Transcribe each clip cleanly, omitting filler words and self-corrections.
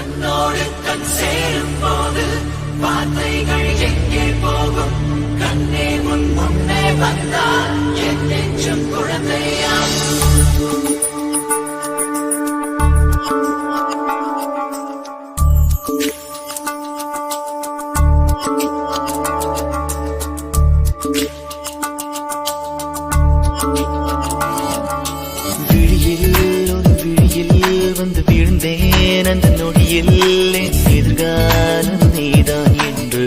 கண்ணோடு கண் சேரும் போது வார்த்தைகள் எங்கே போகும்? கண்ணே உன் முன்னே வந்தால் என் நெஞ்சும் குழந்தையாகும். வந்து வீழ்ந்தேன் அந்த நொடியில் என் எதிர்காலம் நீதான் என்று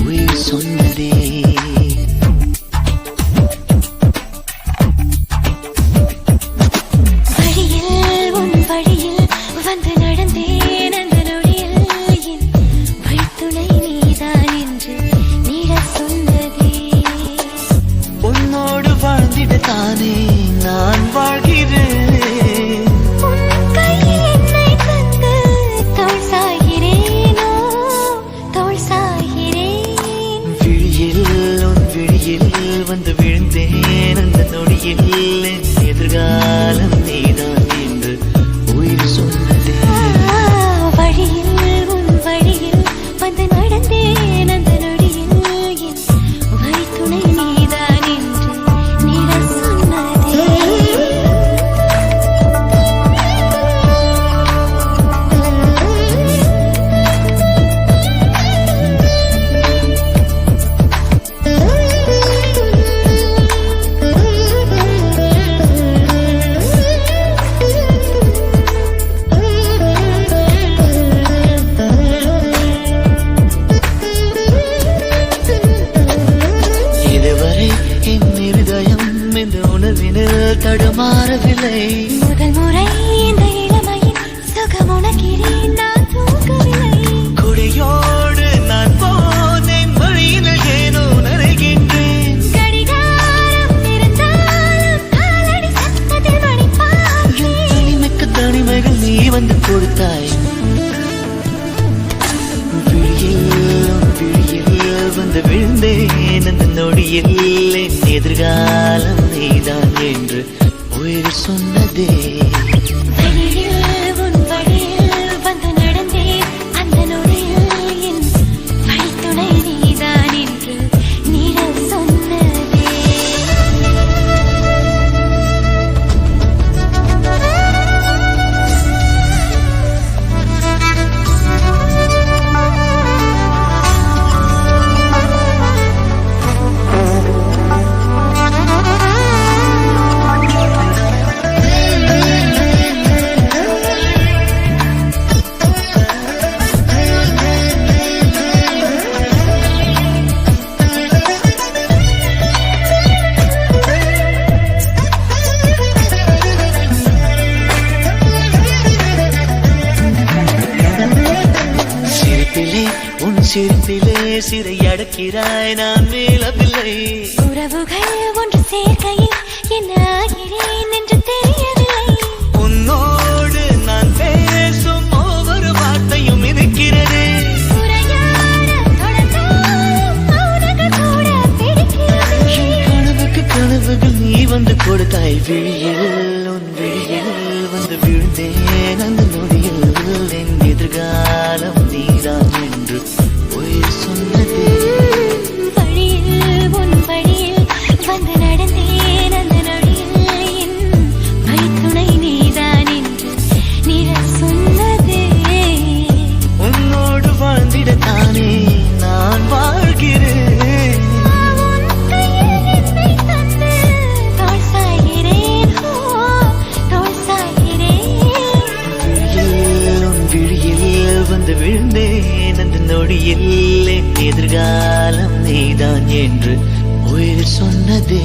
உயிர் சொன்னதே. வழியில் உன் வழியில் வந்து நடந்தேன் அந்த நொடியில் என் வழித்துணை நீதான் என்று நீட சொன்னதே. உன்னோடு வாழ்ந்திட தானே நான் வாழ்கிறேன். வந்து விழுந்தேன் அந்த நொடியில் என் எதிர்காலம் நீதான் என்று உயிர் சொன்னதே. வழியில் உன் வழியில் வந்து நடந்தேன் அந்த நொடியில் என் வழித்துணை நீதான் என்று நீட சொன்னதே. தடுமாறவில்லை. முதல் முறை இந்த இளமையின் சுகம் உணக்கிறேன் நான் தூங்கவில்லை. கொடியோடு நான் போனேன் வழியில் ஏனோ நனைகின்றேன். கடிகாரம் இருந்தாலும் காலடி சத்தத்தில் மணிப்பார்த்தேன். தனிமைக்கு தனிமைகள் நீ வந்து கொடுத்தாய். விழியில் வந்து விழுந்தேன் அந்த நொடியில் என் எதிர்காலம் நீதான் என்று உயிர் சொன்னதே. வழியில் உன் வழியில் வந்து நடந்தேன் அந்த நொடியில் என் வழித்துணை நீதான் என்று நீட சொன்னதே. உன் சிரிப்பிலே சிறை அடக்கிறாய் நான் மேலவில்லை. உறவுகள் ஒன்று சேர்க்கையில் என்ன ஆகிறேன் என்று தெரியவில்லை. உன்னோடு நான் பேசும் ஒவ்வொரு வார்த்தையும் இருக்கிறது. கனவுக்கு கனவுகள் நீ வந்து கொடுத்தாய். விழியில் உன் விழியில் வந்து விழுந்தேன் அந்த நொடியில் என் எதிர்காலம் நீதான் என்று உயிர் சொன்னதே. வழியில் உன் வழியில் வந்து நடந்தேன் அந்த நொடியில் என் வழித்துணை நீதான் என்று நீட சொன்னதே. உன்னோடு வாழ்ந்திட தானே நான் வாழ்கிறேன். வந்து விழுந்தேன் அந்த நொடியில் என் எதிர்காலம் நீதான் என்று உயிர் சொன்னதே.